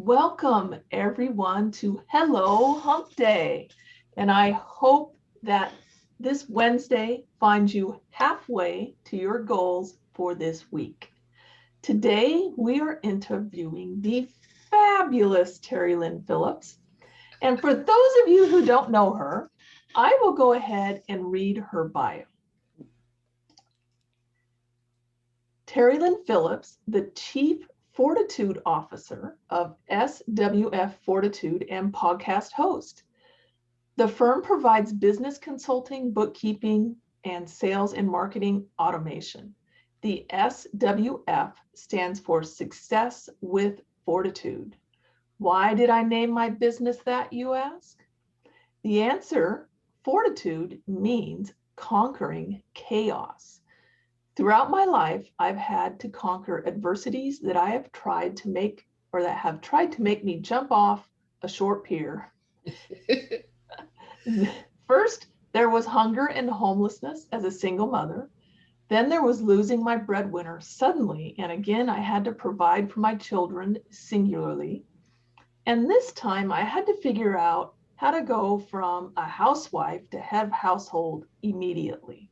Welcome everyone to Hello Hump Day. And I hope that this Wednesday finds you halfway to your goals for this week. Today, we are interviewing the fabulous Terri Lynn Phillips. And for those of you who don't know her, I will go ahead and read her bio. Terri Lynn Phillips, the Chief Fortitude Officer of SWF Fortitude and podcast host. The firm provides business consulting, bookkeeping, and sales and marketing automation. The SWF stands for Success With Fortitude. Why did I name my business that, you ask? The answer, fortitude, means conquering chaos. Throughout my life, I've had to conquer adversities that I have tried to make, or that have tried to make me jump off a short pier. First, there was hunger and homelessness as a single mother. Then there was losing my breadwinner suddenly, and again, I had to provide for my children singularly. And this time, I had to figure out how to go from a housewife to head of household immediately.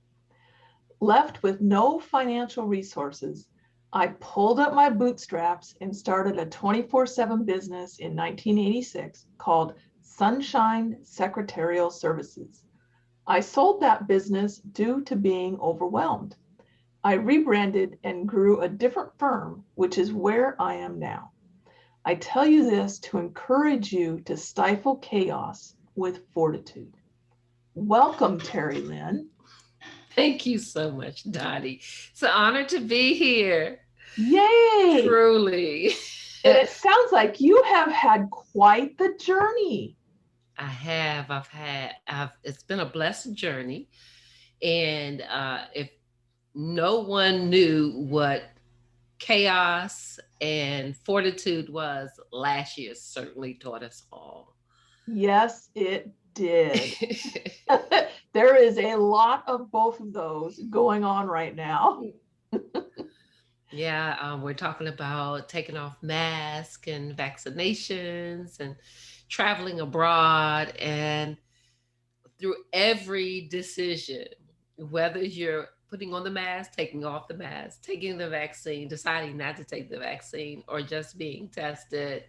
Left with no financial resources, I pulled up my bootstraps and started a 24/7 business in 1986 called Sunshine Secretarial Services. I sold that business due to being overwhelmed. I rebranded and grew a different firm, which is where I am now. I tell you this to encourage you to stifle chaos with fortitude. Welcome, Terri Lynn. Thank you so much, Dotty. It's an honor to be here. Yay! Truly. And it sounds like you have had quite the journey. I have. It's been a blessed journey. And if no one knew what chaos and fortitude was, last year certainly taught us all. Yes, it did. There is a lot of both of those going on right now. Yeah, we're talking about taking off masks and vaccinations and traveling abroad. And through every decision, whether you're putting on the mask, taking off the mask, taking the vaccine, deciding not to take the vaccine, or just being tested,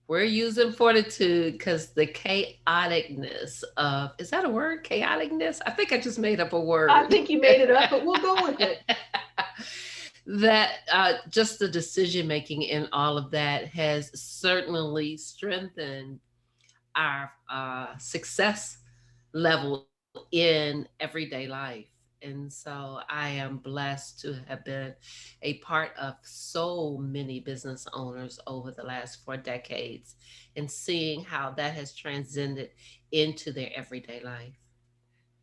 we're using fortitude because the chaoticness of, is that a word? Chaoticness? I think I just made up a I word. think you made it up, but we'll go with it. That just the decision making in all of that has certainly strengthened our success level in everyday life. And so I am blessed to have been a part of so many business owners over the last 4 decades and seeing how that has transcended into their everyday life.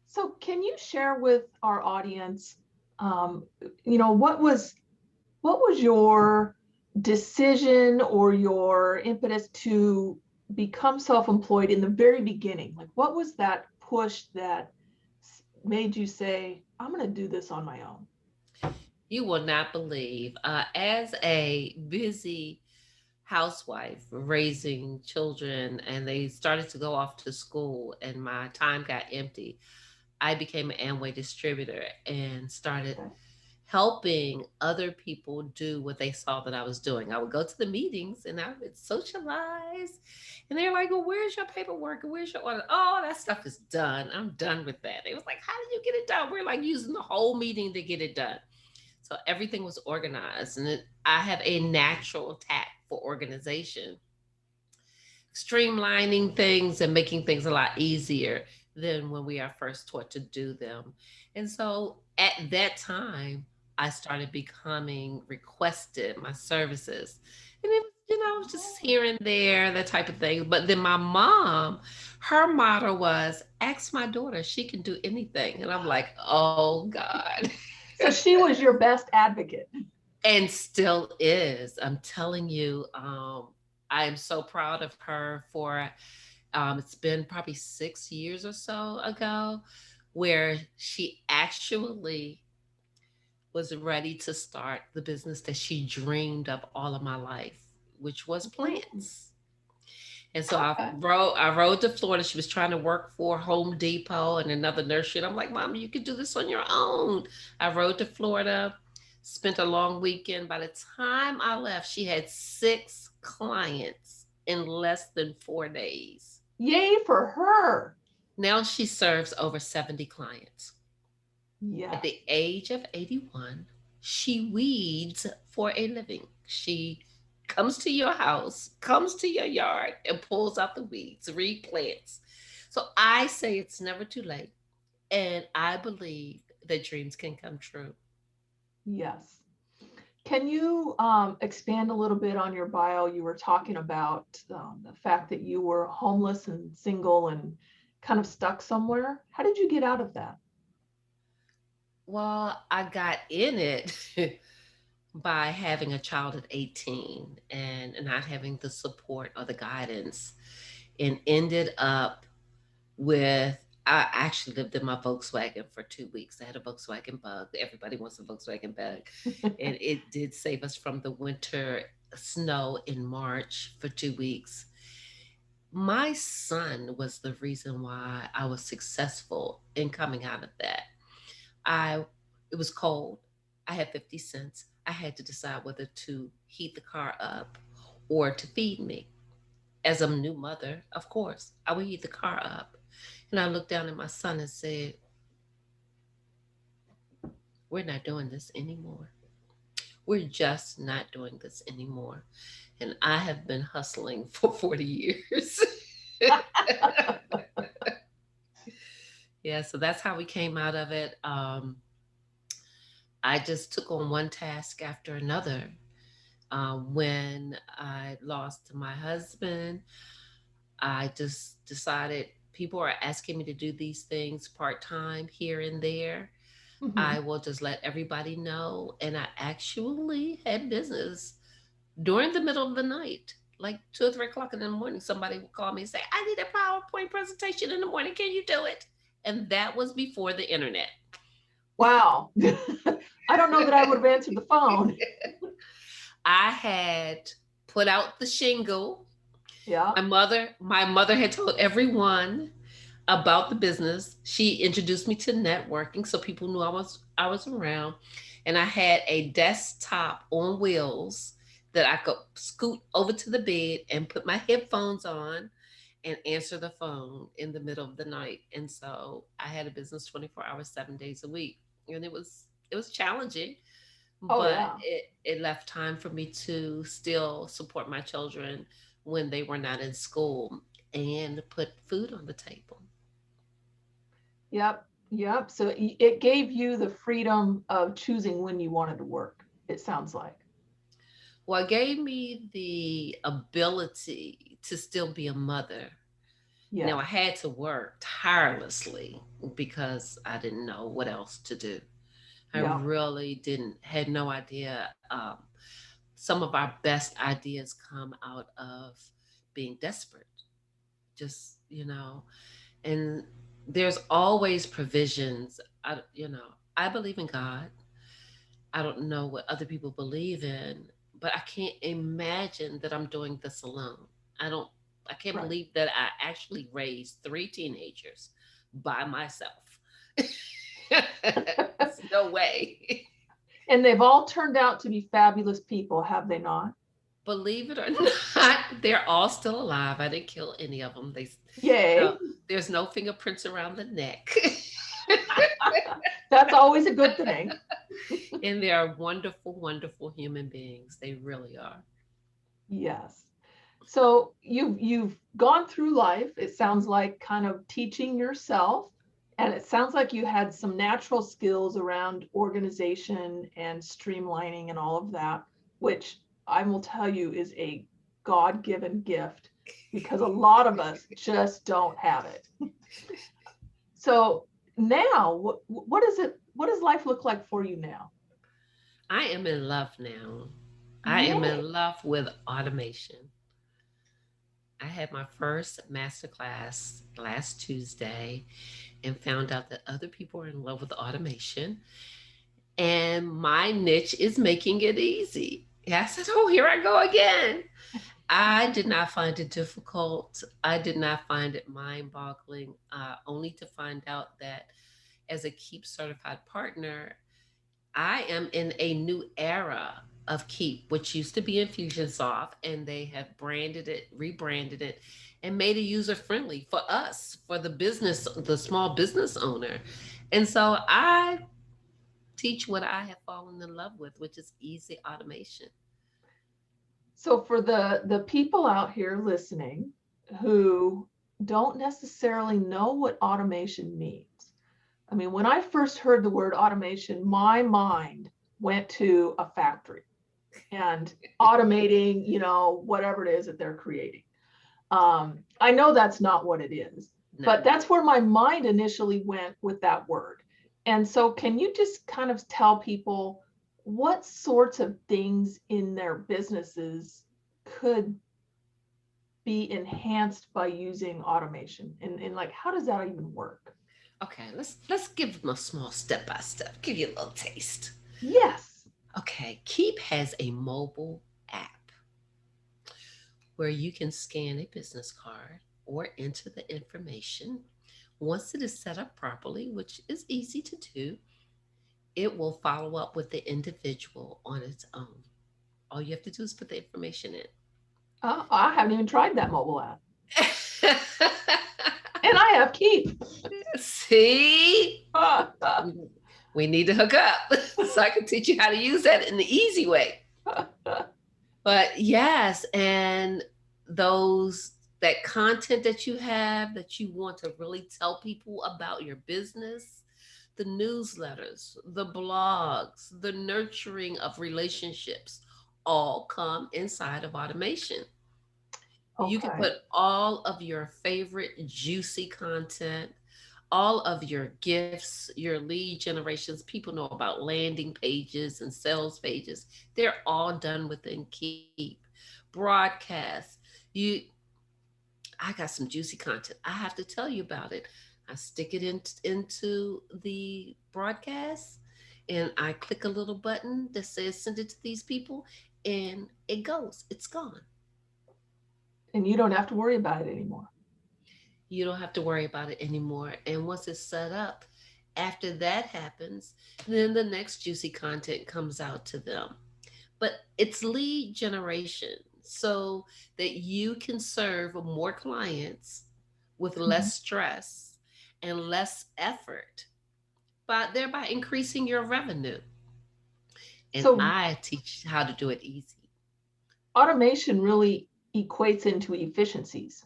So, can you share with our audience, um, what was your decision or your impetus to become self-employed in the very beginning? Like, what was that push that made you say, I'm going to do this on my own? You will not believe, as a busy housewife raising children and they started to go off to school and my time got empty, I became an Amway distributor and started Okay. helping other people do what they saw that I was doing. I would go to the meetings and I would socialize. And they're like, well, where's your paperwork? And where's your order? Oh, that stuff is done. I'm done with that. It was like, how did you get it done? We're like using the whole meeting to get it done. So everything was organized. And I have a natural tact for organization, streamlining things and making things a lot easier than when we are first taught to do them. And so at that time, I started becoming requested my services. And it was, just here and there, that type of thing. But then my mom, her motto was, ask my daughter, she can do anything. And I'm like, oh God. So she was your best advocate. And still is. I'm telling you, I am so proud of her for it's been probably 6 years or so ago where she actually was ready to start the business that she dreamed of all of my life. which was plants. And so Okay. I rode to Florida. She was trying to work for Home Depot and another nursery. And I'm like, Mom, you could do this on your own. I rode to Florida, spent a long weekend. By the time I left, she had 6 clients in less than 4 days. Yay for her. Now she serves over 70 clients. At Yes. the age of 81, she weeds for a living. She comes to your house, comes to your yard, and pulls out the weeds, replants. So I say it's never too late. And I believe that dreams can come true. Yes. Can you expand a little bit on your bio? You were talking about the fact that you were homeless and single and kind of stuck somewhere. How did you get out of that? Well, I got in it by having a child at 18 and not having the support or the guidance, and ended up with I actually lived in my Volkswagen for 2 weeks. I had a Volkswagen Bug. Everybody wants a Volkswagen Bug. And it did save us from the winter snow in March for 2 weeks. My son was the reason why I was successful in coming out of that. I It was cold. I had 50 cents. I had to decide whether to heat the car up or to feed me. As a new mother, of course, I would heat the car up. And I looked down at my son and said, we're not doing this anymore. We're just not doing this anymore. And I have been hustling for 40 years. Yeah, so that's how we came out of it. I just took on one task after another. When I lost my husband, I just decided people are asking me to do these things part time here and there. I Mhm. will just let everybody know. And I actually had business during the middle of the night, like 2 or 3 o'clock in the morning. Somebody would call me and say, I need a PowerPoint presentation in the morning. Can you do it? And that was before the internet. Wow. I don't know that I would have answered the phone. I had put out the shingle. Yeah. My mother had told everyone about the business. She introduced me to networking so people knew I was around. And I had a desktop on wheels that I could scoot over to the bed and put my headphones on and answer the phone in the middle of the night. And so I had a business 24 hours, 7 days a week. And it was challenging, Oh, but yeah. it left time for me to still support my children when they were not in school and put food on the table. Yep. Yep. So it gave you the freedom of choosing when you wanted to work, it sounds like. Well, it gave me the ability to still be a mother. Now, I Yes. had to work tirelessly because I didn't know what else to do. I Yeah. really didn't, had no idea. Some of our best ideas come out of being desperate, just, and there's always provisions. I believe in God. I don't know what other people believe in, but I can't imagine that I'm doing this alone. I don't I can't Right. believe that I actually raised 3 teenagers by myself. There's no way. And they've all turned out to be fabulous people, have they not? Believe it or not, they're all still alive. I didn't kill any of them. No, Yay. there's no fingerprints around the neck. That's always a good thing. And they are wonderful, wonderful human beings. They really are. Yes. So you've gone through life, it sounds like, kind of teaching yourself, and it sounds like you had some natural skills around organization and streamlining and all of that, which I will tell you is a God-given gift because a lot of us just don't have it. So now, what is it? What does life look like for you now? I am in love now. I am Yay. in love with automation. I had my first master class last Tuesday and found out that other people are in love with automation. And my niche is making it easy. Yeah, I said, oh, here I go again. I did not find it difficult. I did not find it mind boggling, only to find out that as a Keep certified partner, I am in a new era of Keep, which used to be Infusionsoft, and they have branded it, rebranded it, and made it user friendly for us, for the business, the small business owner. And so I teach what I have fallen in love with, which is easy automation. So for the people out here listening who don't necessarily know what automation means. I mean, when I first heard the word automation, my mind went to a factory and automating, whatever it is that they're creating. I know that's not what it is, No. but that's where my mind initially went with that word. And so, can you just kind of tell people what sorts of things in their businesses could be enhanced by using automation? And like, how does that even work? Okay, let's give them a small step by step. Give you a little taste. Yes. Okay, Keep has a mobile app where you can scan a business card or enter the information. Once it is set up properly, which is easy to do, it will follow up with the individual on its own. All you have to do is put the information in. I haven't even tried that mobile app. And I have Keep. See? We need to hook up so I can teach you how to use that in the easy way. But yes, and those that content that you have that you want to really tell people about your business, the newsletters, the blogs, the nurturing of relationships all come inside of automation. You can Okay. put all of your favorite juicy content, all of your gifts, your lead generations. People know about landing pages and sales pages. They're all done within Keep. Broadcast. You I got some juicy content. I have to tell you about it. I stick it into the broadcast and I click a little button that says send it to these people and it goes. It's gone. And you don't have to worry about it anymore. You don't have to worry about it anymore. And once it's set up, after that happens, then the next juicy content comes out to them. But it's lead generation so that you can serve more clients with Mhm. less stress and less effort, but thereby increasing your revenue. And So I teach how to do it easy. automation really equates into efficiencies.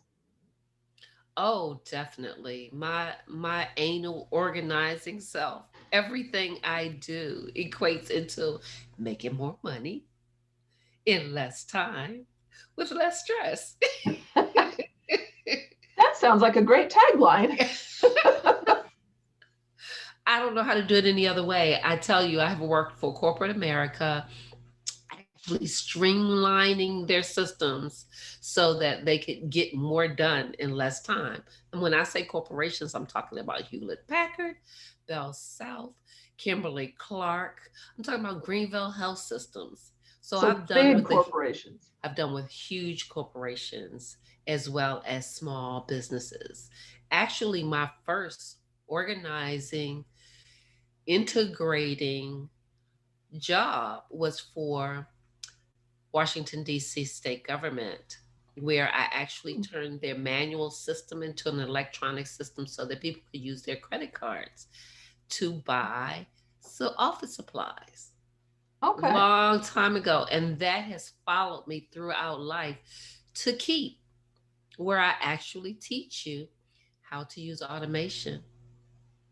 Oh, definitely. My anal organizing self. Everything I do equates into making more money in less time with less stress. That sounds like a great tagline. I don't know how to do it any other way. I tell you, I have worked for corporate America, actually streamlining their systems so that they could get more done in less time. And when I say corporations, I'm talking about Hewlett Packard, Bell South, Kimberly Clark. I'm talking about Greenville Health Systems. So So big corporations. I've done with huge corporations as well as small businesses. Actually, my first organizing, integrating job was for Washington, D.C. state government, where I actually turned their manual system into an electronic system so that people could use their credit cards to buy office supplies. Okay. Long time ago. And that has followed me throughout life to Keep, where I actually teach you how to use automation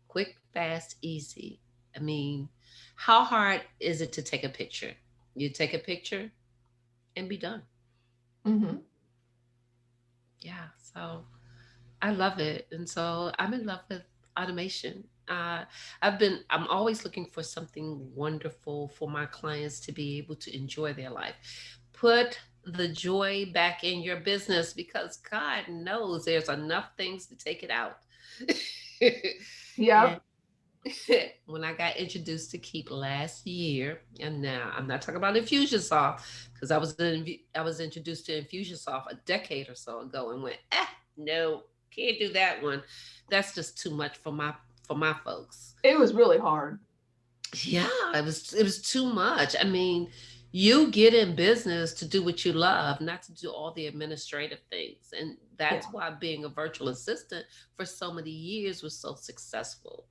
quick, fast, easy. I mean, how hard is it to take a picture? You take a picture and be done. Hmm. Yeah. So I love it. And so I'm in love with automation. I'm always looking for something wonderful for my clients to be able to enjoy their life. Put the joy back in your business because God knows there's enough things to take it out. And Yep. when I got introduced to Keep last year, and now I'm not talking about Infusionsoft because I was introduced to Infusionsoft a decade or so ago and went, no, can't do that one. That's just too much for my folks. It was really hard. Yeah, it was too much. I mean, you get in business to do what you love, not to do all the administrative things. And that's Yeah. why being a virtual assistant for so many years was so successful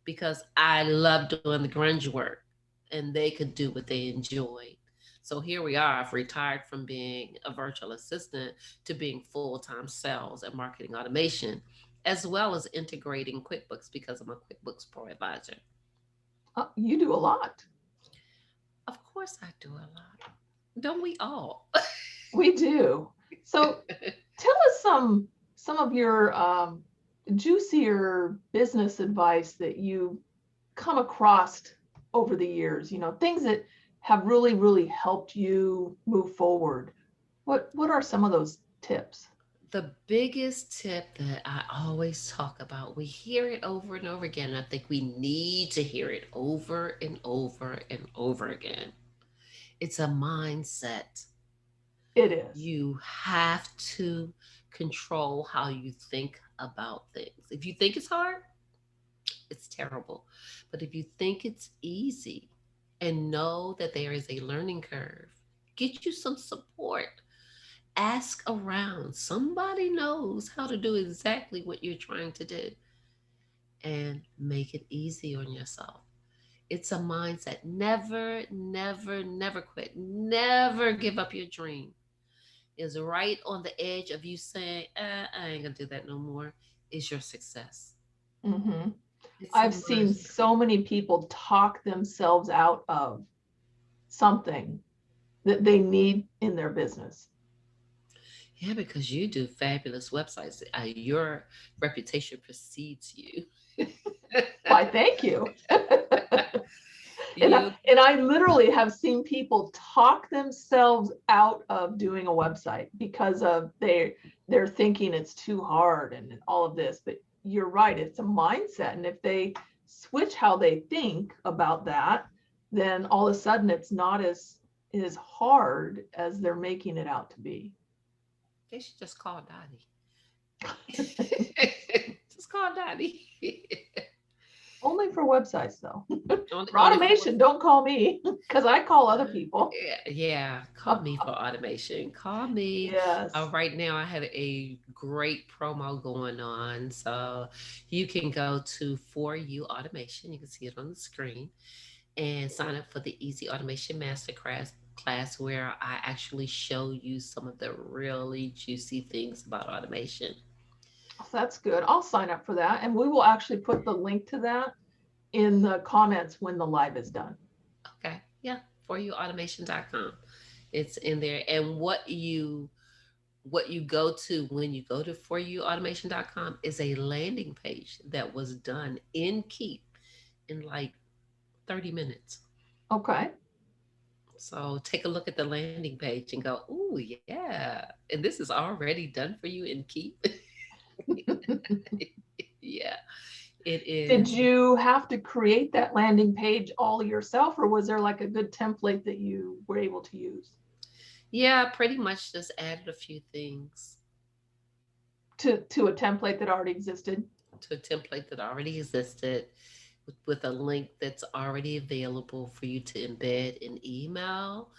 because I love doing the grunge work and they could do what they enjoyed. So here we are. I've retired from being a virtual assistant to being full-time sales and marketing automation, as well as integrating QuickBooks because I'm a QuickBooks Pro advisor. You do a lot. Of course I do a lot. Don't we all? We do. So tell us some of your juicier business advice that you come across over the years, things that have really helped you move forward. What are some of those tips? The biggest tip that I always talk about, we hear it over and over again. And I think we need to hear it over and over and over again. It's a mindset. It is. You have to control how you think about things. If you think it's hard, it's terrible. But if you think it's easy and know that there is a learning curve, get you some support. Ask around. Somebody knows how to do exactly what you're trying to do and make it easy on yourself. It's a mindset. Never, never, never quit. Never give up your dream. Is right on the edge of you saying, I ain't gonna do that no more, is your success. Hmm. It's a I've seen mindset. so many people talk themselves out of something that they need in their business. Yeah, because you do fabulous websites. Your reputation precedes you. Why, thank you. And You I literally have seen people talk themselves out of doing a website because of they're thinking it's too hard and all of this. But you're right, it's a mindset. And if they switch how they think about that, then all of a sudden it's not as hard as they're making it out to be. they should just call Dottie. Just call Dottie. Only for websites though. For Only for automation, don't call me because I call other people. yeah, yeah. Call me for automation. Call me. Yes. Right now, I had a great promo going on, so you can go to For You Automation. You can see it on the screen and sign up for the Easy Automation Masterclass where I actually show you some of the really juicy things about automation. So that's good. I'll sign up for that. And we will actually put the link to that in the comments when the live is done. Okay, yeah, foryouautomation.com. It's in there, and what you go to when you go to foryouautomation.com is a landing page that was done in Keep in like 30 minutes. Okay. So take a look at the landing page and go, "Ooh, yeah." And this is already done for you in Keep. Yeah, it Did is. you have to create that landing page all yourself, or was there like a good template that you were able to use Yeah, pretty much just added a few things to a template that already existed? to a template that already existed with a link that's already available for you to embed in email,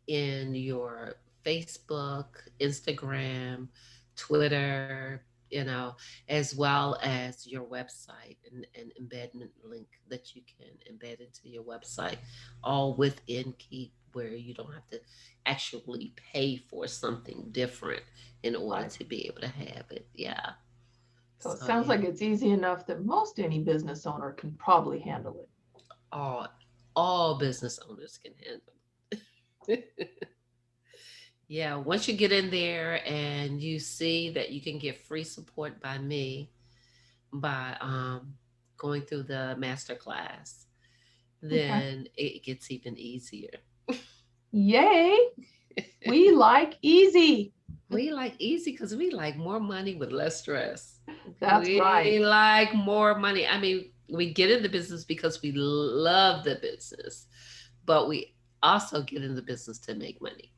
in your Facebook, Instagram, Twitter, as well as your website and an embedment link that you can embed into your website, all within Keep, where you don't have to actually pay for something different in order Right. to be able to have it. Yeah. So it So, sounds yeah. like it's easy enough that most any business owner can probably handle it. all all business owners can handle. Yeah, once you get in there and you see that you can get free support by me by going through the master class, Okay. then it gets even easier. Yay. We like easy. We like easy because we like more money with less stress. That's right. We like more money. I mean, We get in the business because we love the business, but we also get in the business to make money.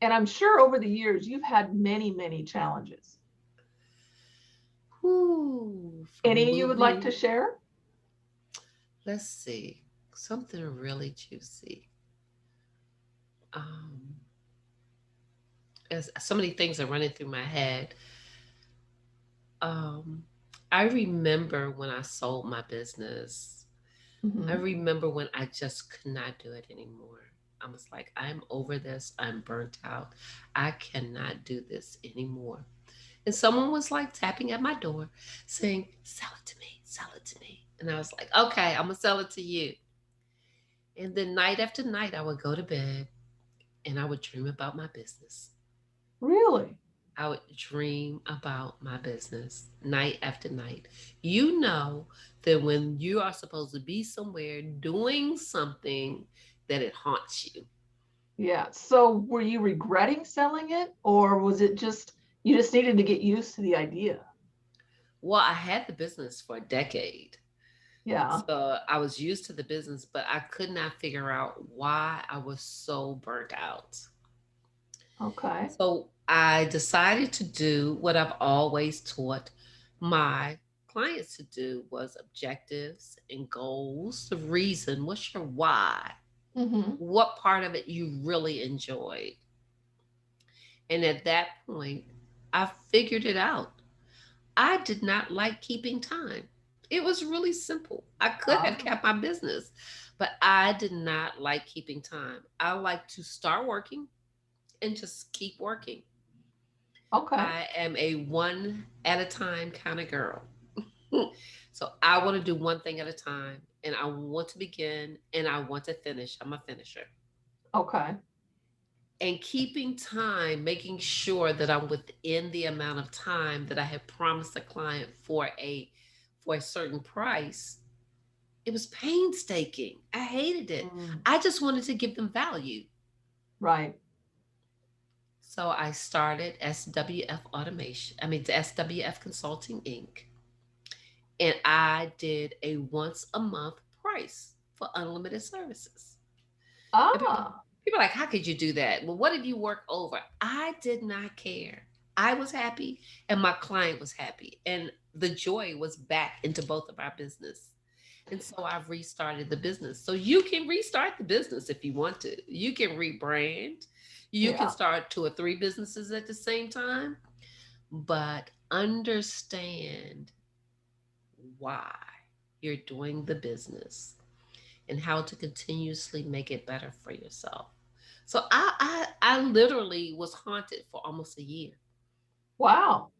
And I'm sure over the years you've had many, many challenges. Whew, from Any you would like to moving, share? let's see, something really juicy. Um, as so many things are running through my head. Um, I remember when I sold my business. I Mm-hmm. remember when I just could not do it anymore. I was like, I'm over this. I'm burnt out. I cannot do this anymore. And someone was like tapping at my door saying, sell it to me, sell it to me. And I was like, okay, I'm going to sell it to you. And then night after night, I would go to bed and I would dream about my business. Really? I would dream about my business night after night. You know that when you are supposed to be somewhere doing something, that it haunts you. Yeah. So were you regretting selling it, or was it just you just needed to get used to the idea? Well, I had the business for a decade. Yeah. So I was used to the business, but I could not figure out why I was so burnt out. Okay. So I decided to do what I've always taught my clients to do was objectives and goals. The reason, what's your why? Mm-hmm. What part of it you really enjoyed? And at that point, I figured it out. I did not like keeping time. It was really simple. I could have Ah, kept my business, but I did not like keeping time. I like to start working and just keep working. okay. I am a one at a time kind of girl. So I want to do one thing at a time and I want to begin and I want to finish. I'm a finisher. Okay. And keeping time, making sure that I'm within the amount of time that I had promised a client for a certain price. It was painstaking. I hated it. Mm, I just wanted to give them value. right. So I started SWF Automation, I mean, the SWF Consulting Inc. And I did a once a month price for unlimited services. And Ah, people are like, how could you do that? Well, what if you work over? I did not care. I was happy and my client was happy. And the joy was back into both of our business. And so I've restarted the business. So you can restart the business if you want to. You can rebrand. You can yeah. start two or three businesses at the same time, but understand why you're doing the business and how to continuously make it better for yourself. So I literally was haunted for almost a year, Wow.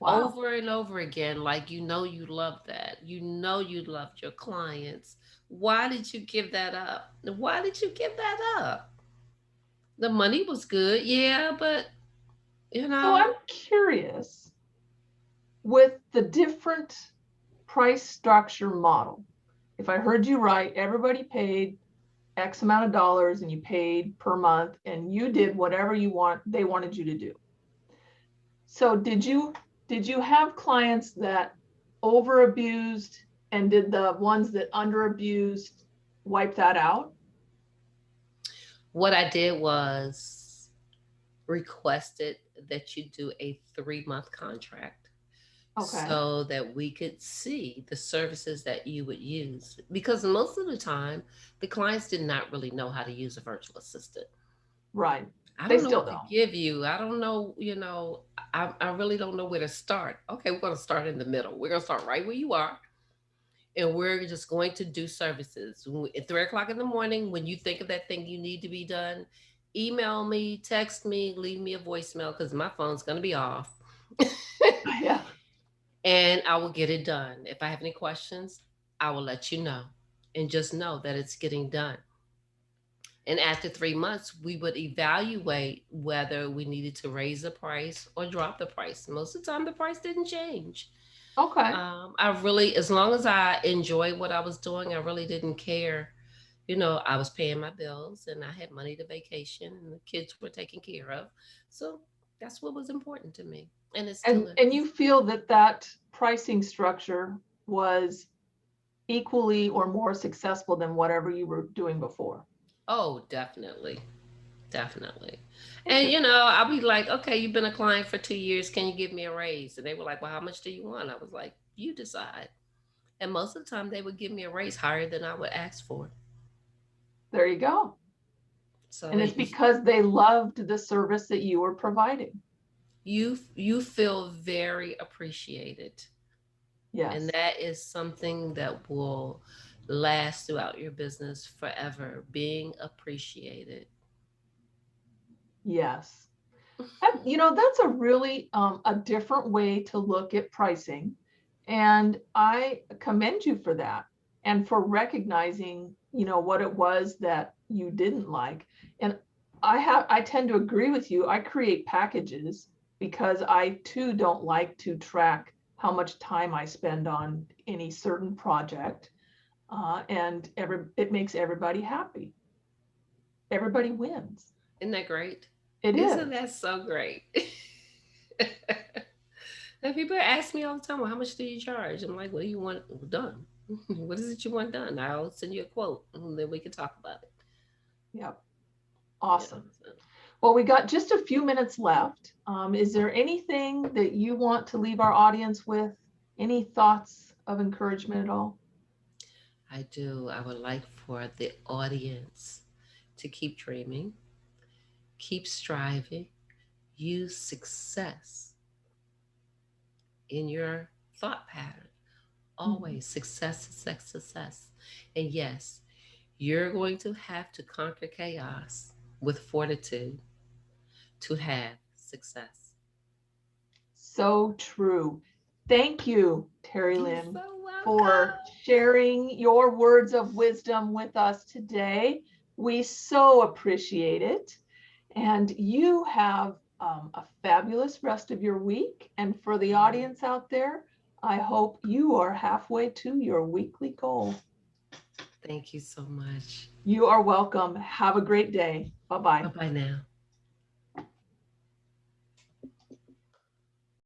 Wow. over and over again. Like, you love that. You loved your clients. Why did you give that up? Why did you give that up? The money was good, yeah, but you So I'm know, curious with the different price structure model. If I heard you right, everybody paid X amount of dollars and you paid per month and you did whatever they wanted you to do. So did you have clients that over abused, and did the ones that under abused wipe that out? what I did was requested that you do a 3-month contract Okay. so that we could see the services that you would use. Because most of the time, the clients did not really know how to use a virtual assistant. Right. I They don't know still what to don't. give you. I don't know, I really don't know where to start. Okay, we're going to start in the middle. We're going to start right where you are. And we're just going to do services. At 3 o'clock in the morning, when you think of that thing you need to be done, email me, text me, leave me a voicemail because my phone's going to be off. Yeah. And I will get it done. If I have any questions, I will let you know. And just know that it's getting done. And after 3 months, we would evaluate whether we needed to raise the price or drop the price. Most of the time, the price didn't change. Okay. I really, as long as I enjoyed what I was doing, I really didn't care. I was paying my bills and I had money to vacation and the kids were taken care of. So that's what was important to me. And it still And is. you feel that that pricing structure was equally or more successful than whatever you were doing before? Oh, definitely. Definitely. And Interesting. I'll be like, okay, you've been a client for 2 years. Can you give me a raise? And they were like, well, how much do you want? I was like, you decide. And most of the time they would give me a raise higher than I would ask for. There you go. So And it's because they loved the service that you were providing. you feel very appreciated. And Yes. that is something that will last throughout your business forever, being appreciated. Yes. That's a really a different way to look at pricing. And I commend you for that and for recognizing, what it was that you didn't like. And I tend to agree with you. I create packages because I too don't like to track how much time I spend on any certain project. And it makes everybody happy. Everybody wins. Isn't that great? It Isn't is. that so great? And people ask me all the time, well, how much do you charge? I'm like, what do you want done? What is it you want done? I'll send you a quote and then we can talk about it. Yep. Yeah. Awesome. So, Well, we got just a few minutes left. Is there anything that you want to leave our audience with? Any thoughts of encouragement at all? I do. I would like for the audience to keep dreaming, keep striving, use success in your thought pattern. Mhm. Always success, success, success. And yes, you're going to have to conquer chaos with fortitude to have success. So true. Thank you, Terri You're Lynn, so welcome. for sharing your words of wisdom with us today. We so appreciate it. And you have a fabulous rest of your week. And for the audience out there, I hope you are halfway to your weekly goal. Thank you so much. You are welcome. Have a great day. Bye Bye bye. bye now.